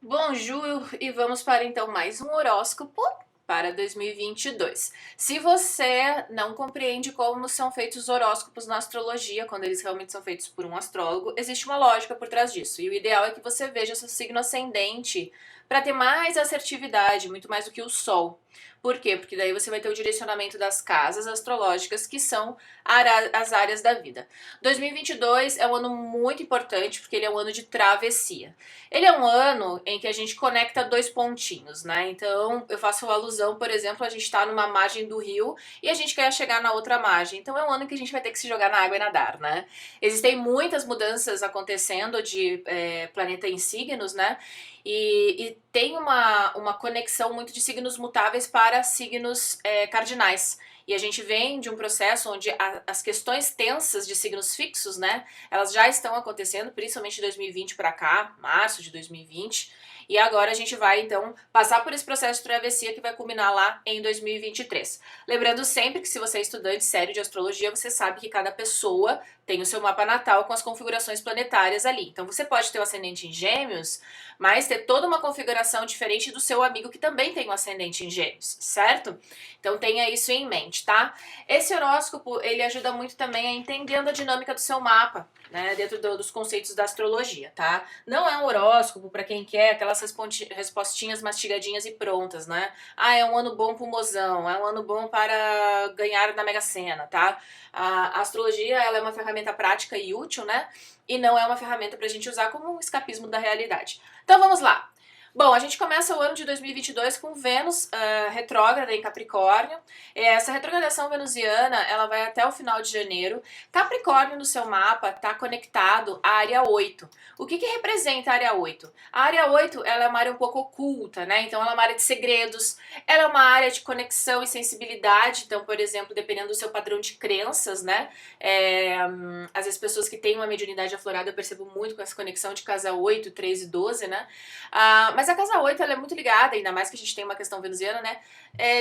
Bonjour, e vamos para então mais um horóscopo para 2022. Se você não compreende como são feitos os horóscopos na astrologia, quando eles realmente são feitos por um astrólogo, existe uma lógica por trás disso. E o ideal é que você veja seu signo ascendente para ter mais assertividade, muito mais do que o Sol. Por quê? Porque daí você vai ter o direcionamento das casas astrológicas, que são as áreas da vida. 2022 é um ano muito importante, porque ele é um ano de travessia. Ele é um ano em que a gente conecta dois pontinhos, né? Então, eu faço alusão, por exemplo, a gente tá numa margem do rio e a gente quer chegar na outra margem. Então, é um ano que a gente vai ter que se jogar na água e nadar, né? Existem muitas mudanças acontecendo de planeta em signos, né? E tem uma conexão muito de signos mutáveis para signos cardinais. E a gente vem de um processo onde as questões tensas de signos fixos, né, elas já estão acontecendo, principalmente de 2020 para cá, março de 2020, e agora a gente vai então passar por esse processo de travessia que vai culminar lá em 2023. Lembrando sempre que se você é estudante sério de astrologia, você sabe que cada pessoa tem o seu mapa natal com as configurações planetárias ali. Então você pode ter o ascendente em Gêmeos, mas ter toda uma configuração diferente do seu amigo que também tem um ascendente em Gêmeos, certo? Então tenha isso em mente, tá? Esse horóscopo, ele ajuda muito também a entender a dinâmica do seu mapa, né, dentro dos conceitos da astrologia, tá? Não é um horóscopo para quem quer aquelas respostinhas mastigadinhas e prontas, né? Ah, é um ano bom pro mozão, é um ano bom para ganhar na Mega Sena, tá? A astrologia, ela é uma ferramenta prática e útil, né? E não é uma ferramenta pra gente usar como um escapismo da realidade. Então vamos lá. Bom, a gente começa o ano de 2022 com Vênus retrógrada em Capricórnio. Essa retrogradação venusiana, ela vai até o final de janeiro. Capricórnio no seu mapa está conectado à área 8. O que representa a área 8? A área 8, ela é uma área um pouco oculta, né? Então ela é uma área de segredos, ela é uma área de conexão e sensibilidade. Então, por exemplo, dependendo do seu padrão de crenças, né? Às vezes pessoas que têm uma mediunidade aflorada, eu percebo muito com essa conexão de casa 8, 3 e 12, né? Mas a casa 8 ela é muito ligada, ainda mais que a gente tem uma questão venusiana, né?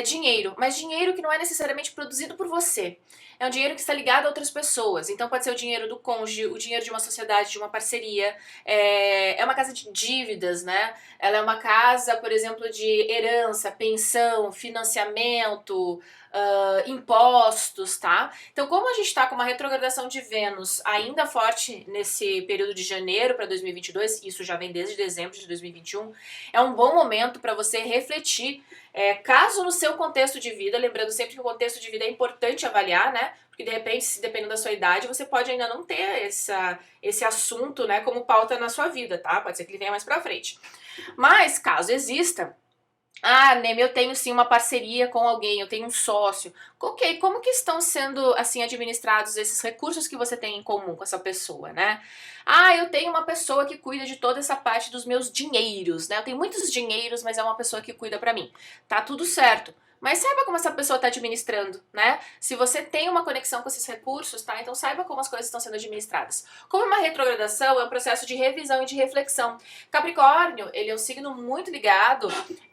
Dinheiro, mas dinheiro que não é necessariamente produzido por você. É um dinheiro que está ligado a outras pessoas. Então pode ser o dinheiro do cônjuge, o dinheiro de uma sociedade, de uma parceria. É uma casa de dívidas, né? Ela é uma casa, por exemplo, de herança, pensão, financiamento, impostos, tá? Então, como a gente está com uma retrogradação de Vênus ainda forte nesse período de janeiro para 2022, isso já vem desde dezembro de 2021, é um bom momento para você refletir, caso no seu contexto de vida, lembrando sempre que o contexto de vida é importante avaliar, né? Porque de repente, se dependendo da sua idade, você pode ainda não ter esse assunto, né, como pauta na sua vida, tá? Pode ser que ele venha mais pra frente. Mas, caso exista, Neme, eu tenho sim uma parceria com alguém, eu tenho um sócio. Ok, como que estão sendo assim administrados esses recursos que você tem em comum com essa pessoa, né? Eu tenho uma pessoa que cuida de toda essa parte dos meus dinheiros, né? Eu tenho muitos dinheiros, mas é uma pessoa que cuida pra mim. Tá tudo certo. Mas saiba como essa pessoa está administrando, né? Se você tem uma conexão com esses recursos, tá? Então saiba como as coisas estão sendo administradas. Como uma retrogradação é um processo de revisão e de reflexão. Capricórnio, ele é um signo muito ligado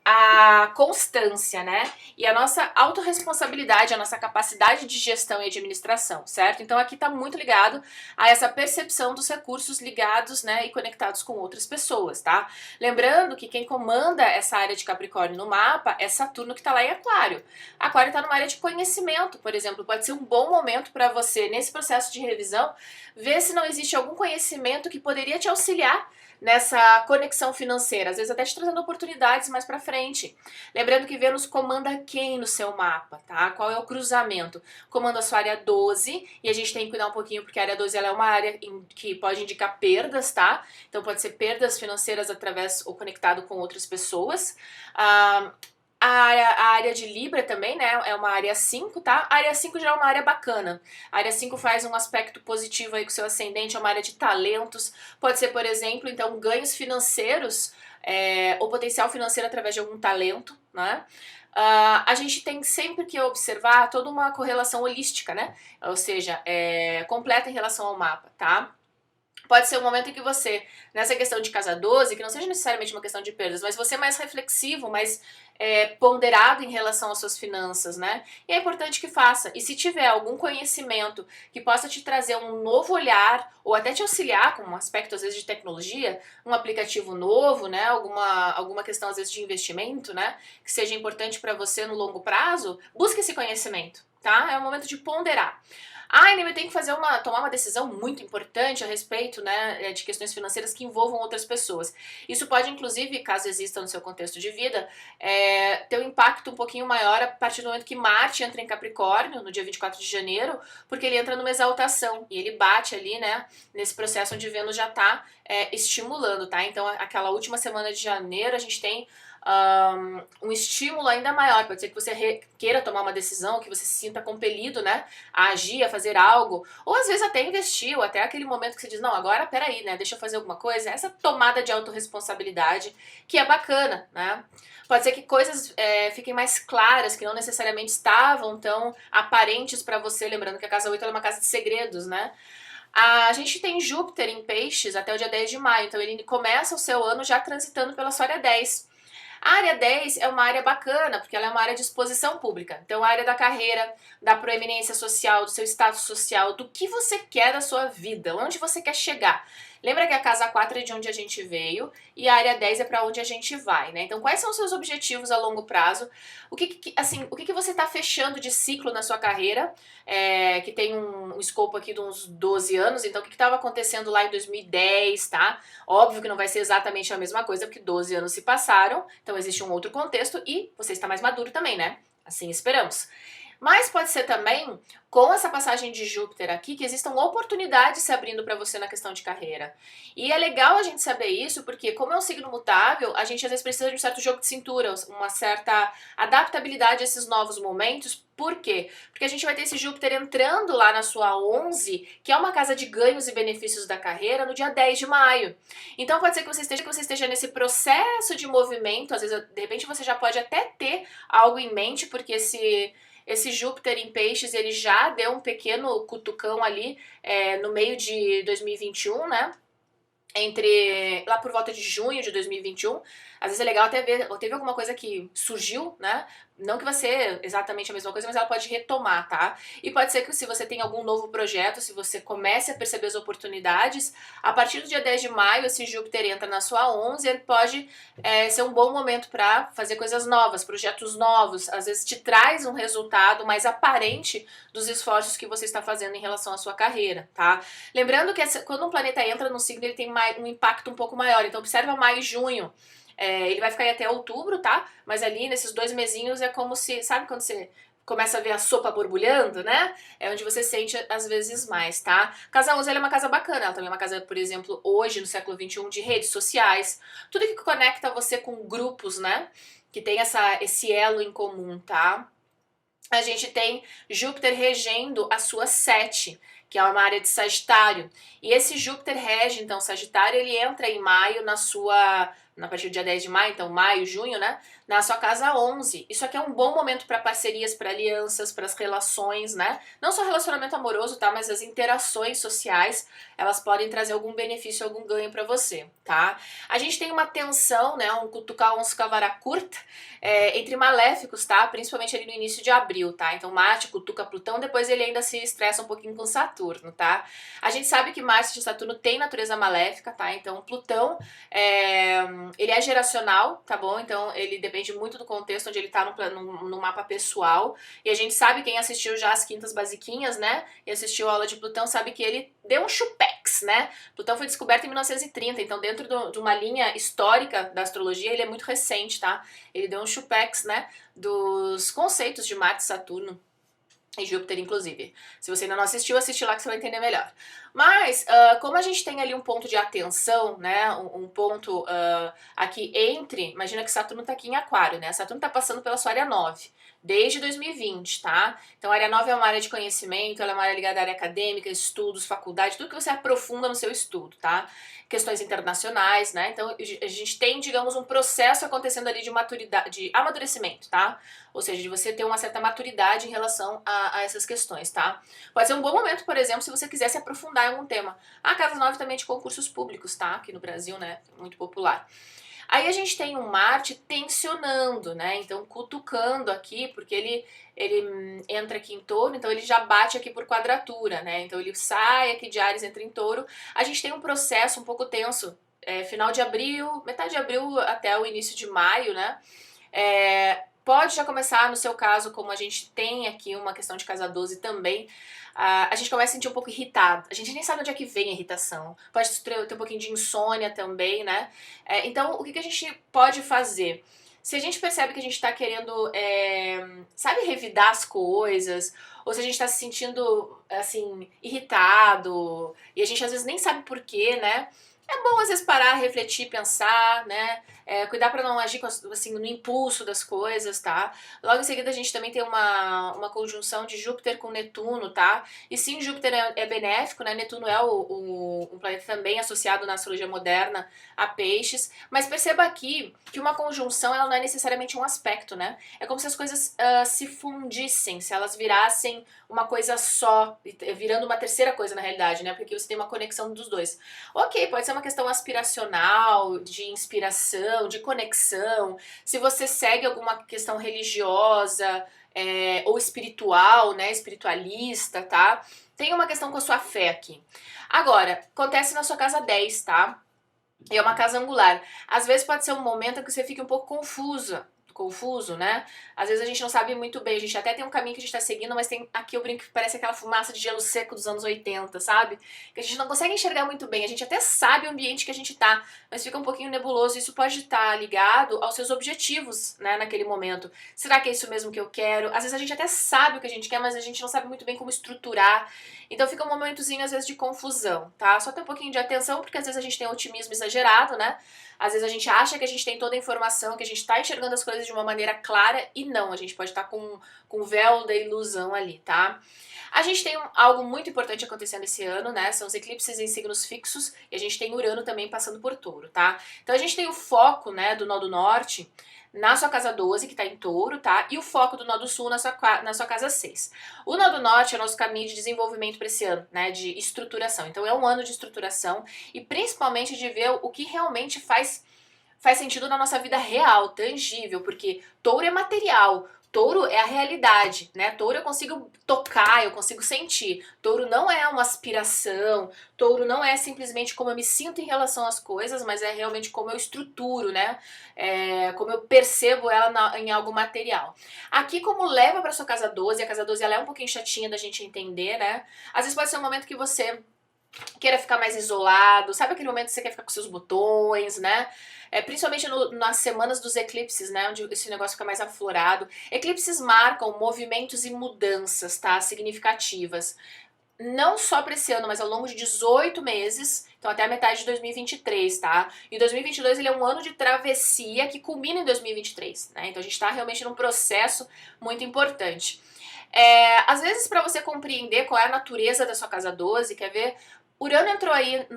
à constância, né? E a nossa autorresponsabilidade, a nossa capacidade de gestão e administração, certo? Então aqui está muito ligado a essa percepção dos recursos ligados, né, e conectados com outras pessoas, tá? Lembrando que quem comanda essa área de Capricórnio no mapa é Saturno, que está lá em Aquário. Aquário está numa área de conhecimento, por exemplo. Pode ser um bom momento para você, nesse processo de revisão, ver se não existe algum conhecimento que poderia te auxiliar nessa conexão financeira, às vezes até te trazendo oportunidades mais pra frente. Lembrando que Vênus comanda quem no seu mapa, tá? Qual é o cruzamento? Comanda a sua área 12, e a gente tem que cuidar um pouquinho porque a área 12 ela é uma área que pode indicar perdas, tá? Então pode ser perdas financeiras através ou conectado com outras pessoas. A área de Libra também, né, é uma área 5, tá? A área 5 já é uma área bacana. A área 5 faz um aspecto positivo aí com o seu ascendente, é uma área de talentos. Pode ser, por exemplo, então, ganhos financeiros, ou potencial financeiro através de algum talento, né? A gente tem sempre que observar toda uma correlação holística, né? Ou seja, completa em relação ao mapa, tá? Pode ser um momento em que você, nessa questão de casa 12, que não seja necessariamente uma questão de perdas, mas você é mais reflexivo, mais ponderado em relação às suas finanças, né? E é importante que faça. E se tiver algum conhecimento que possa te trazer um novo olhar, ou até te auxiliar com um aspecto, às vezes, de tecnologia, um aplicativo novo, né? Alguma questão, às vezes, de investimento, né? Que seja importante para você no longo prazo, busque esse conhecimento, tá? É o momento de ponderar. Ainda eu tenho que tomar uma decisão muito importante a respeito, né, de questões financeiras que envolvam outras pessoas. Isso pode, inclusive, caso exista no seu contexto de vida, ter um impacto um pouquinho maior a partir do momento que Marte entra em Capricórnio, no dia 24 de janeiro, porque ele entra numa exaltação e ele bate ali, né, nesse processo onde Vênus já está estimulando, tá? Então, aquela última semana de janeiro, a gente tem um estímulo ainda maior. Pode ser que você queira tomar uma decisão, que você se sinta compelido, né, a agir, a fazer algo, ou às vezes até investir, ou até aquele momento que você diz, não, agora peraí, né, deixa eu fazer alguma coisa. Essa tomada de autorresponsabilidade que é bacana, né. Pode ser que coisas fiquem mais claras, que não necessariamente estavam tão aparentes para você, lembrando que a casa 8 é uma casa de segredos, né. A gente tem Júpiter em Peixes até o dia 10 de maio, então ele começa o seu ano já transitando pela sua área 10. A área 10 é uma área bacana, porque ela é uma área de exposição pública. Então, a área da carreira, da proeminência social, do seu status social, do que você quer da sua vida, onde você quer chegar. Lembra que a casa 4 é de onde a gente veio e a área 10 é para onde a gente vai, né? Então, quais são os seus objetivos a longo prazo? O que você está fechando de ciclo na sua carreira, que tem um escopo aqui de uns 12 anos, então o que estava acontecendo lá em 2010, tá? Óbvio que não vai ser exatamente a mesma coisa, porque 12 anos se passaram, então existe um outro contexto e você está mais maduro também, né? Assim esperamos. Mas pode ser também, com essa passagem de Júpiter aqui, que existam oportunidades se abrindo para você na questão de carreira. E é legal a gente saber isso, porque como é um signo mutável, a gente às vezes precisa de um certo jogo de cintura, uma certa adaptabilidade a esses novos momentos. Por quê? Porque a gente vai ter esse Júpiter entrando lá na sua 11, que é uma casa de ganhos e benefícios da carreira, no dia 10 de maio. Então pode ser que você esteja nesse processo de movimento, às vezes de repente você já pode até ter algo em mente, porque esse Júpiter em Peixes, ele já deu um pequeno cutucão ali no meio de 2021, né? Lá por volta de junho de 2021. Às vezes é legal até ver, teve alguma coisa que surgiu, né? Não que vai ser exatamente a mesma coisa, mas ela pode retomar, tá? E pode ser que se você tem algum novo projeto, se você comece a perceber as oportunidades, a partir do dia 10 de maio, esse Júpiter entra na sua 11, ele pode ser um bom momento para fazer coisas novas, projetos novos. Às vezes te traz um resultado mais aparente dos esforços que você está fazendo em relação à sua carreira, tá? Lembrando que quando um planeta entra no signo, ele tem um impacto um pouco maior. Então observa maio e junho. Ele vai ficar aí até outubro, tá? Mas ali nesses 2 mesinhos é como se, sabe quando você começa a ver a sopa borbulhando, né? É onde você sente às vezes mais, tá? Casa 11 ela é uma casa bacana, ela também é uma casa, por exemplo, hoje no século 21 de redes sociais, tudo que conecta você com grupos, né? Que tem esse elo em comum, tá? A gente tem Júpiter regendo a sua 7, que é uma área de Sagitário. E esse Júpiter rege, então, Sagitário, ele entra em maio a partir do dia 10 de maio, então maio, junho, né? Na sua casa 11. Isso aqui é um bom momento para parcerias, para alianças, para as relações, né? Não só relacionamento amoroso, tá? Mas as interações sociais, elas podem trazer algum benefício, algum ganho para você, tá? A gente tem uma tensão, né? Um cutucar, uns cavara curta, entre maléficos, tá? Principalmente ali no início de abril, tá? Então Marte cutuca Plutão, depois ele ainda se estressa um pouquinho com Saturno, tá? A gente sabe que Marte e Saturno tem natureza maléfica, tá? Então Plutão, ele é geracional, tá bom? Então ele depende muito do contexto onde ele tá no mapa pessoal. E a gente sabe, quem assistiu já as quintas basiquinhas, né? E assistiu a aula de Plutão, sabe que ele deu um chupex, né? Plutão foi descoberto em 1930, então dentro de uma linha histórica da astrologia, ele é muito recente, tá? Ele deu um chupex, né? Dos conceitos de Marte e Saturno. E Júpiter, inclusive. Se você ainda não assistiu, assiste lá que você vai entender melhor. Mas, como a gente tem ali um ponto de atenção, né, um ponto aqui entre, imagina que Saturno tá aqui em Aquário, né, Saturno tá passando pela sua área 9, desde 2020, tá? Então a área 9 é uma área de conhecimento, ela é uma área ligada à área acadêmica, estudos, faculdade, tudo que você aprofunda no seu estudo, tá? Questões internacionais, né, então a gente tem, digamos, um processo acontecendo ali de maturidade, de amadurecimento, tá? Ou seja, de você ter uma certa maturidade em relação a essas questões, tá? Pode ser um bom momento, por exemplo, se você quiser se aprofundar em algum tema. A Casa 9 também é de concursos públicos, tá? Aqui no Brasil, né? Muito popular. Aí a gente tem um Marte tensionando, né? Então cutucando aqui, porque ele entra aqui em Touro, então ele já bate aqui por quadratura, né? Então ele sai aqui de Áries, entra em Touro. A gente tem um processo um pouco tenso, final de abril, metade de abril até o início de maio, né? Pode já começar, no seu caso, como a gente tem aqui uma questão de casa 12 também, a gente começa a sentir um pouco irritado. A gente nem sabe onde é que vem a irritação. Pode ter um pouquinho de insônia também, né? Então, o que a gente pode fazer? Se a gente percebe que a gente está querendo, sabe, revidar as coisas, ou se a gente está se sentindo, assim, irritado, e a gente às vezes nem sabe por quê, né? É bom às vezes parar, refletir, pensar, né? Cuidar para não agir assim, no impulso das coisas, tá? Logo em seguida a gente também tem uma conjunção de Júpiter com Netuno, tá? E sim, Júpiter é benéfico, né? Netuno é um planeta também associado na astrologia moderna a peixes. Mas perceba aqui que uma conjunção ela não é necessariamente um aspecto, né? É como se as coisas se fundissem, se elas virassem uma coisa só, virando uma terceira coisa na realidade, né? Porque você tem uma conexão dos dois. Ok, pode ser uma questão aspiracional, de inspiração, de conexão. Se você segue alguma questão religiosa ou espiritual, né, espiritualista, tá? Tem uma questão com a sua fé aqui. Agora, acontece na sua casa 10, tá? E é uma casa angular. Às vezes pode ser um momento em que você fique um pouco confuso, né? Às vezes a gente não sabe muito bem, a gente até tem um caminho que a gente tá seguindo, mas tem aqui eu brinco que parece aquela fumaça de gelo seco dos anos 80, sabe? Que a gente não consegue enxergar muito bem, a gente até sabe o ambiente que a gente tá, mas fica um pouquinho nebuloso, isso pode estar ligado aos seus objetivos, né, naquele momento. Será que é isso mesmo que eu quero? Às vezes a gente até sabe o que a gente quer, mas a gente não sabe muito bem como estruturar, então fica um momentozinho às vezes de confusão, tá? Só ter um pouquinho de atenção, porque às vezes a gente tem um otimismo exagerado, né? Às vezes a gente acha que a gente tem toda a informação, que a gente tá enxergando as coisas de uma maneira clara e não, a gente pode estar com o véu da ilusão ali, tá? A gente tem algo muito importante acontecendo esse ano, né? São os eclipses em signos fixos e a gente tem Urano também passando por Touro, tá? Então a gente tem o foco, né, do Nó do Norte na sua casa 12, que tá em Touro, tá? E o foco do Nó do Sul na sua casa 6. O Nó do Norte é o nosso caminho de desenvolvimento para esse ano, né? De estruturação. Então é um ano de estruturação e principalmente de ver o que realmente faz sentido na nossa vida real, tangível, porque Touro é material, Touro é a realidade, né? Touro eu consigo tocar, eu consigo sentir. Touro não é uma aspiração, Touro não é simplesmente como eu me sinto em relação às coisas, mas é realmente como eu estruturo, né? Como eu percebo ela em algo material. Aqui, como leva para sua casa 12, a casa 12 ela é um pouquinho chatinha da gente entender, né? Às vezes pode ser um momento que você queira ficar mais isolado, sabe aquele momento que você quer ficar com seus botões, né? Principalmente nas semanas dos eclipses, né? Onde esse negócio fica mais aflorado. Eclipses marcam movimentos e mudanças, tá? Significativas. Não só para esse ano, mas ao longo de 18 meses, então até a metade de 2023, tá? E 2022 ele é um ano de travessia que culmina em 2023, né? Então a gente tá realmente num processo muito importante. Às vezes, para você compreender qual é a natureza da sua casa 12, quer ver? Urano entrou aí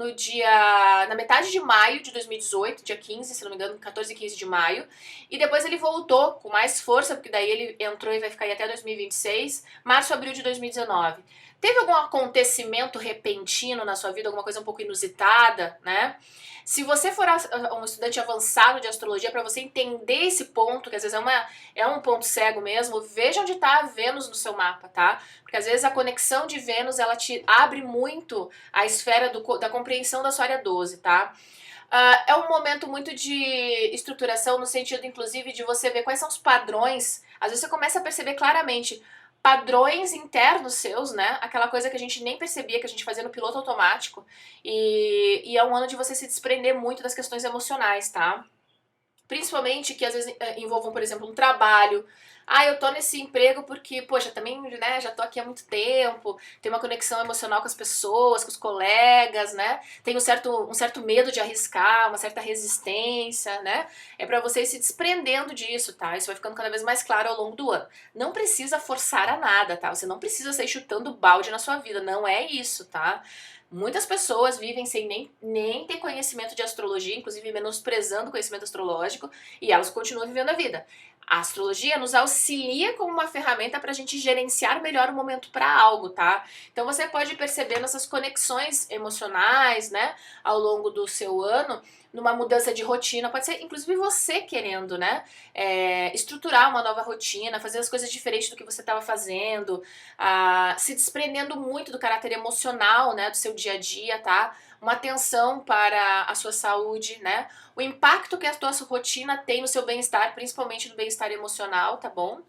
na metade de maio de 2018, dia 15, se não me engano, 14 e 15 de maio, e depois ele voltou com mais força, porque daí ele entrou e vai ficar aí até 2026, março, abril de 2019. Teve algum acontecimento repentino na sua vida, alguma coisa um pouco inusitada, né? Se você for um estudante avançado de astrologia, para você entender esse ponto, que às vezes é um ponto cego mesmo, veja onde está a Vênus no seu mapa, tá? Porque às vezes a conexão de Vênus, ela te abre muito a esfera da compreensão da sua área 12, tá? É um momento muito de estruturação, no sentido, inclusive, de você ver quais são os padrões. Às vezes você começa a perceber claramente padrões internos seus, né? Aquela coisa que a gente nem percebia, que a gente fazia no piloto automático. E é um ano de você se desprender muito das questões emocionais, tá? Principalmente que às vezes envolvam, por exemplo, um trabalho. Eu tô nesse emprego porque, poxa, também, né, já tô aqui há muito tempo, tenho uma conexão emocional com as pessoas, com os colegas, né? Tenho um certo medo de arriscar, uma certa resistência, né? É pra você ir se desprendendo disso, tá? Isso vai ficando cada vez mais claro ao longo do ano. Não precisa forçar a nada, tá? Você não precisa sair chutando balde na sua vida, não é isso, tá? Muitas pessoas vivem sem nem ter conhecimento de astrologia, inclusive menosprezando o conhecimento astrológico, e elas continuam vivendo a vida. A astrologia nos auxilia como uma ferramenta para a gente gerenciar melhor o momento para algo, tá? Então você pode perceber essas conexões emocionais, né, ao longo do seu ano, numa mudança de rotina, pode ser inclusive você querendo, né, estruturar uma nova rotina, fazer as coisas diferentes do que você estava fazendo, se desprendendo muito do caráter emocional, né, do seu dia a dia, tá? Uma atenção para a sua saúde, né? O impacto que a tua rotina tem no seu bem-estar, principalmente no bem-estar emocional, tá bom?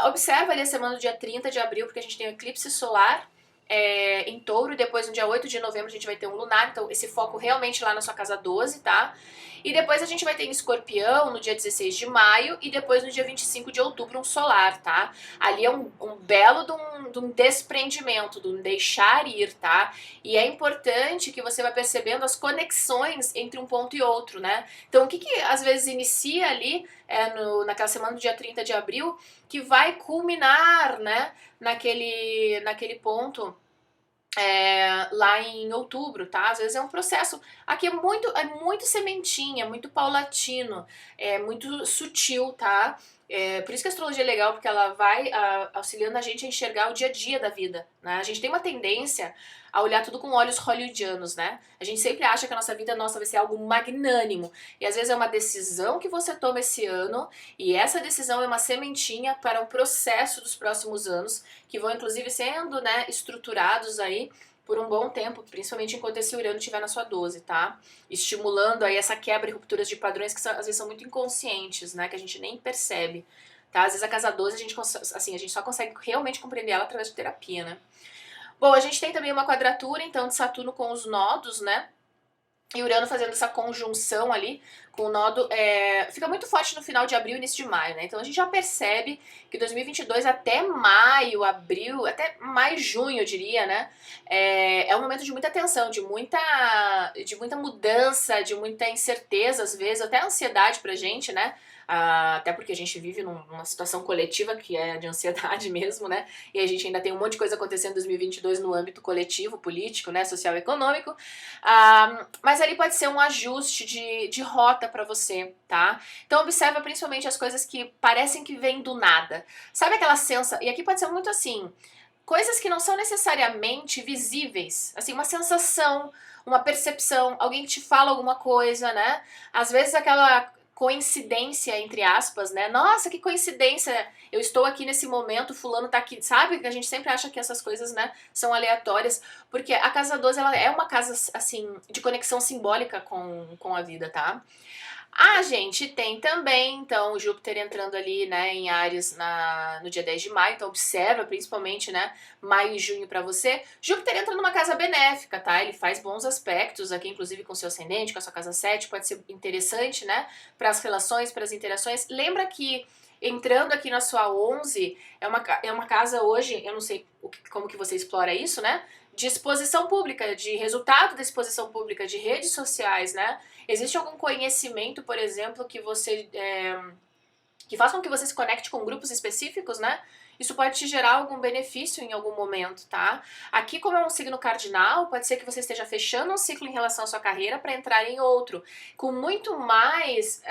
Observa ali a semana do dia 30 de abril, porque a gente tem um eclipse solar em Touro, e depois no dia 8 de novembro a gente vai ter um lunar, então esse foco realmente lá na sua casa 12, tá? E depois a gente vai ter em Escorpião no dia 16 de maio e depois no dia 25 de outubro um solar, tá? Ali é um belo de um desprendimento, de um deixar ir, tá? E é importante que você vai percebendo as conexões entre um ponto e outro, né? Então o que às vezes inicia ali naquela semana do dia 30 de abril, que vai culminar, né, naquele ponto lá em outubro, tá? Às vezes é um processo. Aqui é muito sementinha, muito paulatino, é muito sutil, tá? Por isso que a astrologia é legal, porque ela vai auxiliando a gente a enxergar o dia a dia da vida, né? A gente tem uma tendência a olhar tudo com olhos hollywoodianos, né? A gente sempre acha que a nossa vida vai ser algo magnânimo. E às vezes é uma decisão que você toma esse ano, e essa decisão é uma sementinha para um processo dos próximos anos, que vão inclusive sendo, né, estruturados aí por um bom tempo, principalmente enquanto esse Urano estiver na sua 12, tá? Estimulando aí essa quebra e rupturas de padrões que às vezes são muito inconscientes, né? Que a gente nem percebe, tá? Às vezes a casa 12 a gente só consegue realmente compreender ela através de terapia, né? Bom, a gente tem também uma quadratura, então, de Saturno com os nodos, né? E Urano fazendo essa conjunção ali com o nodo, fica muito forte no final de abril e início de maio, né? Então a gente já percebe que 2022 até maio, abril, até mais junho, eu diria, né? É um momento de muita tensão, de muita mudança, de muita incerteza, às vezes, até ansiedade pra gente, né? Até porque a gente vive numa situação coletiva que é de ansiedade mesmo, né? E a gente ainda tem um monte de coisa acontecendo em 2022 no âmbito coletivo, político, né? Social e econômico. Mas ali pode ser um ajuste de rota para você, tá? Então observa principalmente as coisas que parecem que vêm do nada. Sabe aquela sensação? E aqui pode ser muito assim, coisas que não são necessariamente visíveis, assim, uma sensação, uma percepção, alguém que te fala alguma coisa, né? Às vezes aquela coincidência, entre aspas, né? Nossa, que coincidência! Eu estou aqui nesse momento, fulano tá aqui. Sabe que a gente sempre acha que essas coisas, né, são aleatórias, porque a casa 12, ela é uma casa, assim, de conexão simbólica com a vida, tá? A gente tem também, então, o Júpiter entrando ali, né, em Áries no dia 10 de maio, então observa principalmente, né, maio e junho pra você. Júpiter entra numa casa benéfica, tá? Ele faz bons aspectos aqui, inclusive com seu ascendente, com a sua casa 7, pode ser interessante, né, para as relações, para as interações. Lembra que entrando aqui na sua 11, é uma casa hoje, eu não sei como que você explora isso, né, de exposição pública, de resultado da exposição pública, de redes sociais, né? Existe algum conhecimento, por exemplo, que que faça com que você se conecte com grupos específicos, né? Isso pode te gerar algum benefício em algum momento, tá? Aqui, como é um signo cardinal, pode ser que você esteja fechando um ciclo em relação à sua carreira para entrar em outro, com muito mais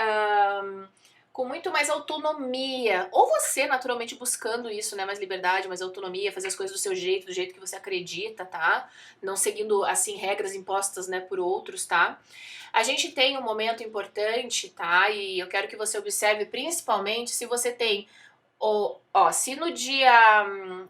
autonomia, ou você naturalmente buscando isso, né, mais liberdade, mais autonomia, fazer as coisas do seu jeito, do jeito que você acredita, tá? Não seguindo, assim, regras impostas, né, por outros, tá? A gente tem um momento importante, tá? E eu quero que você observe principalmente se você tem se no dia,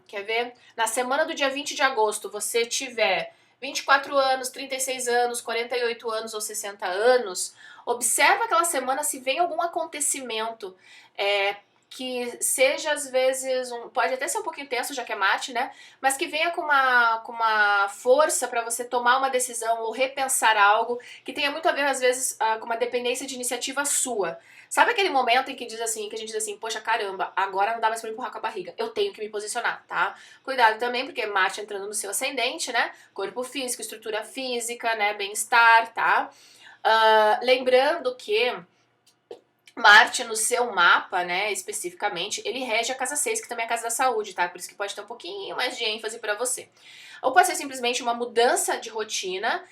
quer ver? Na semana do dia 20 de agosto você tiver 24 anos, 36 anos, 48 anos ou 60 anos, observa aquela semana se vem algum acontecimento que seja às vezes, pode até ser um pouquinho tenso, já que é Marte, né? Mas que venha com uma força para você tomar uma decisão ou repensar algo que tenha muito a ver, às vezes, com uma dependência de iniciativa sua. Sabe aquele momento em que que a gente diz assim, poxa, caramba, agora não dá mais pra empurrar com a barriga, eu tenho que me posicionar, tá? Cuidado também, porque Marte entrando no seu ascendente, né? Corpo físico, estrutura física, né? Bem-estar, tá? Lembrando que Marte no seu mapa, né, especificamente, ele rege a casa 6, que também é a casa da saúde, tá? Por isso que pode ter um pouquinho mais de ênfase pra você. Ou pode ser simplesmente uma mudança de rotina,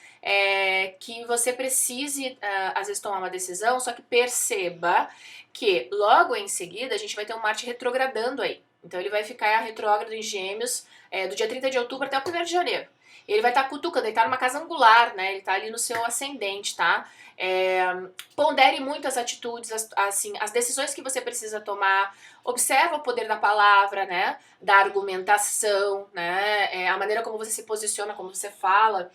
que você precise, às vezes, tomar uma decisão, só que perceba que logo em seguida a gente vai ter um Marte retrogradando aí. Então ele vai ficar retrógrado em Gêmeos do dia 30 de outubro até o 1º de janeiro. Ele vai estar cutucando, ele tá numa casa angular, né? Ele tá ali no seu ascendente, tá? Pondere muito as atitudes, assim, as decisões que você precisa tomar. Observa o poder da palavra, né? Da argumentação, né? A maneira como você se posiciona, como você fala.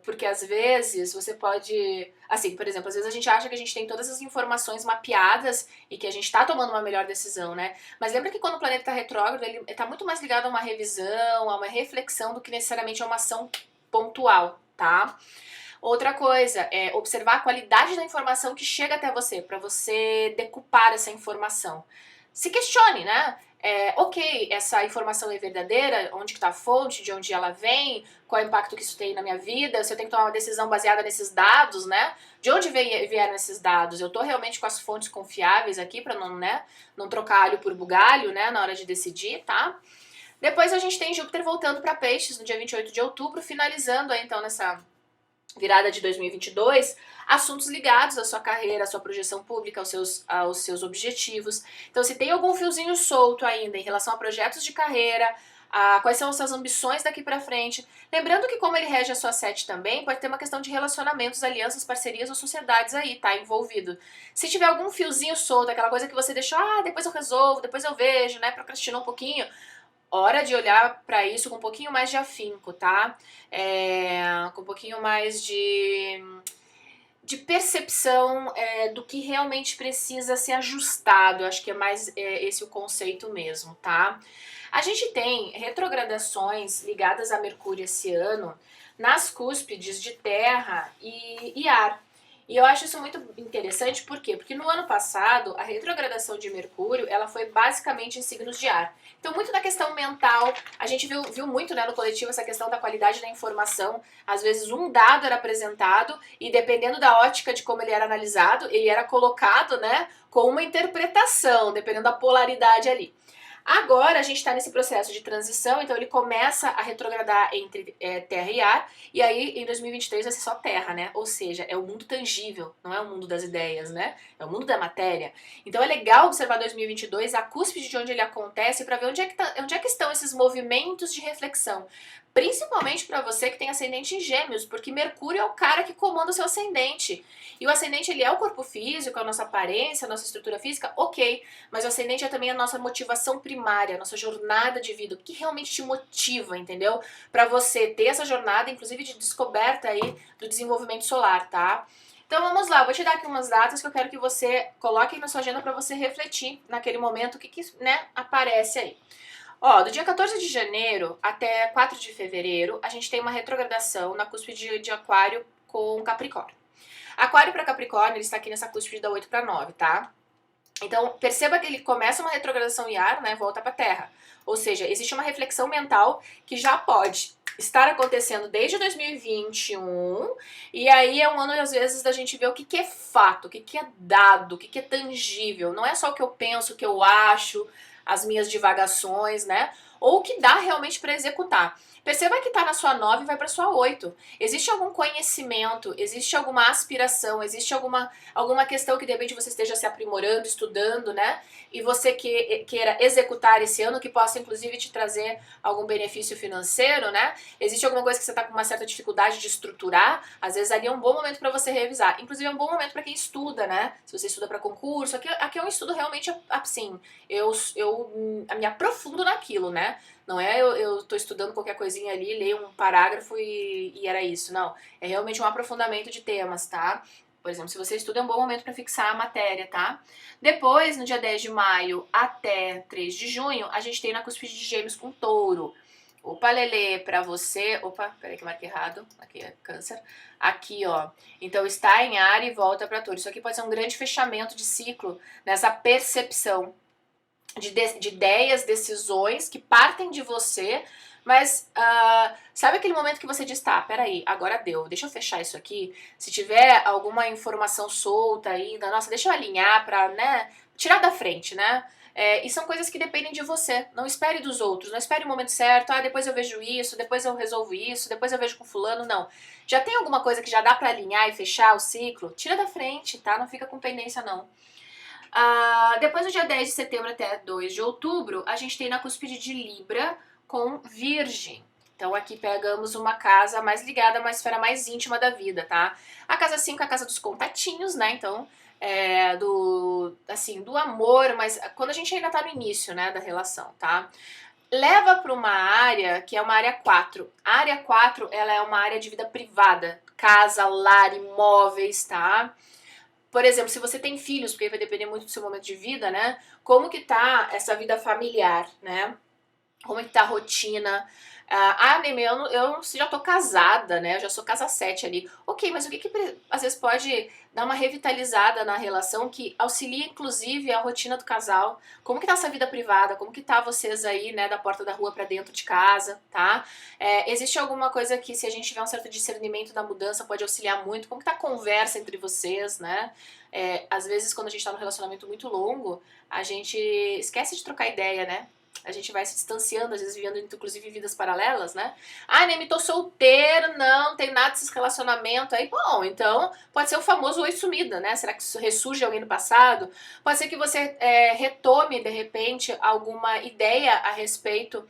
Porque às vezes você pode. Assim, por exemplo, às vezes a gente acha que a gente tem todas as informações mapeadas e que a gente tá tomando uma melhor decisão, né? Mas lembra que quando o planeta tá retrógrado, ele tá muito mais ligado a uma revisão, a uma reflexão do que necessariamente a uma ação pontual, tá? Outra coisa é observar a qualidade da informação que chega até você, para você decupar essa informação. Se questione, né? Ok, essa informação é verdadeira? Onde que tá a fonte? De onde ela vem? Qual é o impacto que isso tem na minha vida? Se eu tenho que tomar uma decisão baseada nesses dados, né? De onde vieram esses dados? Eu tô realmente com as fontes confiáveis aqui para não, né, não trocar alho por bugalho, né, na hora de decidir, tá? Depois a gente tem Júpiter voltando para Peixes no dia 28 de outubro, finalizando aí então nessa virada de 2022, assuntos ligados à sua carreira, à sua projeção pública, aos seus objetivos. Então, se tem algum fiozinho solto ainda em relação a projetos de carreira, a quais são as suas ambições daqui pra frente. Lembrando que como ele rege a sua 7 também, pode ter uma questão de relacionamentos, alianças, parcerias ou sociedades aí, tá, envolvido. Se tiver algum fiozinho solto, aquela coisa que você deixou, depois eu resolvo, depois eu vejo, né, procrastinou um pouquinho, hora de olhar para isso com um pouquinho mais de afinco, tá? Com um pouquinho mais de percepção do que realmente precisa ser ajustado. Acho que é mais esse o conceito mesmo, tá? A gente tem retrogradações ligadas a Mercúrio esse ano nas cúspides de terra e ar. E eu acho isso muito interessante, por quê? Porque no ano passado, a retrogradação de Mercúrio, ela foi basicamente em signos de ar. Então, muito na questão mental, a gente viu muito, né, no coletivo essa questão da qualidade da informação. Às vezes um dado era apresentado e dependendo da ótica de como ele era analisado, ele era colocado, né, com uma interpretação, dependendo da polaridade ali. Agora a gente está nesse processo de transição, então ele começa a retrogradar entre terra e ar, e aí em 2023 vai ser só terra, né? Ou seja, é o mundo tangível, não é o mundo das ideias, né? É o mundo da matéria. Então é legal observar 2022, a cúspide de onde ele acontece, para ver onde é que estão esses movimentos de reflexão. Principalmente para você que tem ascendente em Gêmeos, porque Mercúrio é o cara que comanda o seu ascendente. E o ascendente ele é o corpo físico, a nossa aparência, a nossa estrutura física, ok. Mas o ascendente é também a nossa motivação primária, a nossa jornada de vida, o que realmente te motiva, entendeu? Para você ter essa jornada, inclusive de descoberta aí do desenvolvimento solar, tá? Então vamos lá, vou te dar aqui umas datas que eu quero que você coloque na sua agenda para você refletir naquele momento o que né, aparece aí. Ó, do dia 14 de janeiro até 4 de fevereiro, a gente tem uma retrogradação na cúspide de Aquário com Capricórnio. Aquário para Capricórnio, ele está aqui nessa cúspide da 8 para 9, tá? Então, perceba que ele começa uma retrogradação em ar, né, volta para Terra. Ou seja, existe uma reflexão mental que já pode estar acontecendo desde 2021, e aí é um ano, às vezes, da gente ver o que é fato, o que é dado, o que é tangível. Não é só o que eu penso, o que eu acho, as minhas divagações, né? Ou o que dá realmente para executar. Perceba que tá na sua 9 e vai para sua 8. Existe algum conhecimento, existe alguma aspiração, existe alguma questão que de repente você esteja se aprimorando, estudando, né? E você queira executar esse ano, que possa inclusive te trazer algum benefício financeiro, né? Existe alguma coisa que você tá com uma certa dificuldade de estruturar, às vezes ali é um bom momento para você revisar. Inclusive é um bom momento para quem estuda, né? Se você estuda para concurso, aqui é um estudo realmente assim, eu me aprofundo naquilo, né? Não é eu tô estudando qualquer coisinha ali, leio um parágrafo e era isso. Não, é realmente um aprofundamento de temas, tá? Por exemplo, se você estuda, é um bom momento para fixar a matéria, tá? Depois, no dia 10 de maio até 3 de junho, a gente tem na cúspide de Gêmeos com Touro. Opa, Lelê, pra você... Opa, peraí que eu marquei errado. Aqui é Câncer. Aqui, ó. Então, está em Áries e volta pra Touro. Isso aqui pode ser um grande fechamento de ciclo nessa percepção de ideias, decisões que partem de você, Mas sabe aquele momento que você diz, tá, peraí, agora deu, deixa eu fechar isso aqui. Se tiver alguma informação solta ainda, nossa, deixa eu alinhar pra, né, tirar da frente, né? E são coisas que dependem de você. Não espere dos outros, não espere o momento certo, depois eu vejo isso, depois eu resolvo isso, depois eu vejo com fulano, não. Já tem alguma coisa que já dá pra alinhar e fechar o ciclo? Tira da frente, tá? Não fica com pendência, não. Depois do dia 10 de setembro até 2 de outubro, a gente tem na cúspide de Libra com Virgem. Então aqui pegamos uma casa mais ligada a uma esfera mais íntima da vida, tá? A casa 5 é a casa dos contatinhos, né? Então, do amor, mas quando a gente ainda tá no início, né, da relação, tá? Leva para uma área que é uma área 4. A área 4, ela é uma área de vida privada, casa, lar, imóveis, tá? Por exemplo, se você tem filhos, porque vai depender muito do seu momento de vida, né? Como que tá essa vida familiar, né? Como é que tá a rotina? Neme, eu já tô casada, né? Eu já sou casa 7 ali. Ok, mas o que às vezes pode dar uma revitalizada na relação que auxilia, inclusive, a rotina do casal? Como que tá essa vida privada? Como que tá vocês aí, né, da porta da rua pra dentro de casa, tá? Existe alguma coisa que, se a gente tiver um certo discernimento da mudança, pode auxiliar muito? Como que tá a conversa entre vocês, né? Às vezes, quando a gente tá num relacionamento muito longo, a gente esquece de trocar ideia, né? A gente vai se distanciando, às vezes vivendo inclusive vidas paralelas, né? Nem tô solteiro, não tenho nada desses relacionamentos aí. Bom, então pode ser o famoso oi sumida, né? Será que isso ressurge alguém no passado? Pode ser que você retome, de repente, alguma ideia a respeito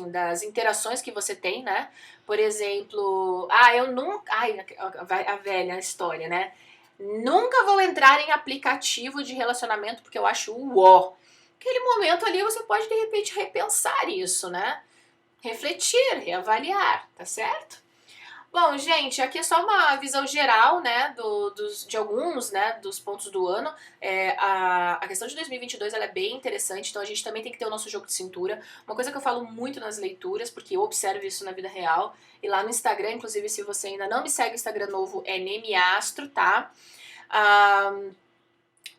das interações que você tem, né? Por exemplo, eu nunca... a velha história, né? Nunca vou entrar em aplicativo de relacionamento porque eu acho uó. Aquele momento ali você pode, de repente, repensar isso, né? Refletir, reavaliar, tá certo? Bom, gente, aqui é só uma visão geral, né, de alguns, né, dos pontos do ano. A questão de 2022 ela é bem interessante, então a gente também tem que ter o nosso jogo de cintura. Uma coisa que eu falo muito nas leituras, porque eu observo isso na vida real, e lá no Instagram, inclusive, se você ainda não me segue, o Instagram novo é Nemiastro, tá?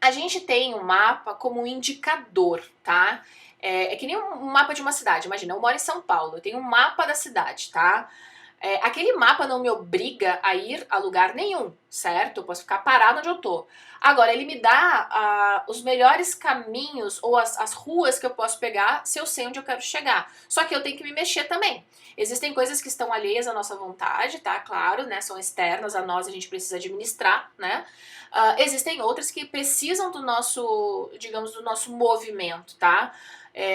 A gente tem um mapa como um indicador, tá? É que nem um mapa de uma cidade. Imagina, eu moro em São Paulo, eu tenho um mapa da cidade, tá? Aquele mapa não me obriga a ir a lugar nenhum, certo? Eu posso ficar parado onde eu tô. Agora, ele me dá os melhores caminhos ou as ruas que eu posso pegar se eu sei onde eu quero chegar. Só que eu tenho que me mexer também. Existem coisas que estão alheias à nossa vontade, tá? Claro, né? São externas a nós, a gente precisa administrar, né? Existem outras que precisam do nosso, digamos, do nosso movimento, tá?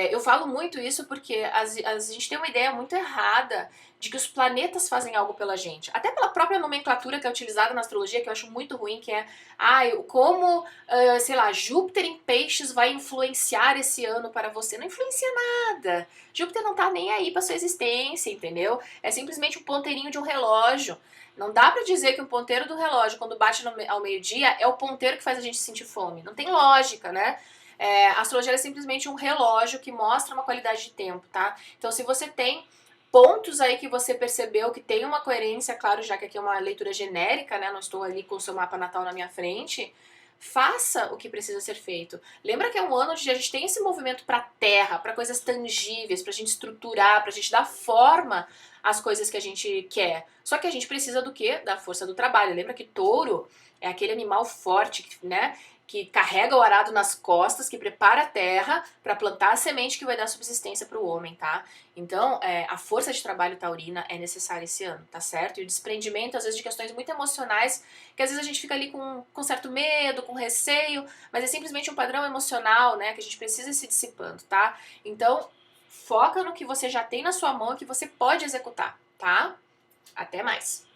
Eu falo muito isso porque a gente tem uma ideia muito errada de que os planetas fazem algo pela gente. Até pela própria nomenclatura que é utilizada na astrologia, que eu acho muito ruim, que é como, sei lá, Júpiter em peixes vai influenciar esse ano para você. Não influencia nada. Júpiter não tá nem aí pra sua existência, entendeu? É simplesmente um ponteirinho de um relógio. Não dá pra dizer que o ponteiro do relógio, quando bate ao meio-dia, é o ponteiro que faz a gente sentir fome. Não tem lógica, né? A astrologia é simplesmente um relógio que mostra uma qualidade de tempo, tá? Então, se você tem pontos aí que você percebeu que tem uma coerência, claro, já que aqui é uma leitura genérica, né? Não estou ali com o seu mapa natal na minha frente. Faça o que precisa ser feito. Lembra que é um ano onde a gente tem esse movimento para a terra, para coisas tangíveis, para a gente estruturar, para a gente dar forma às coisas que a gente quer. Só que a gente precisa do quê? Da força do trabalho. Lembra que touro é aquele animal forte, né? Que carrega o arado nas costas, que prepara a terra para plantar a semente que vai dar subsistência para o homem, tá? Então, a força de trabalho taurina é necessária esse ano, tá certo? E o desprendimento, às vezes, de questões muito emocionais, que às vezes a gente fica ali com certo medo, com receio, mas é simplesmente um padrão emocional, né, que a gente precisa ir se dissipando, tá? Então, foca no que você já tem na sua mão e que você pode executar, tá? Até mais!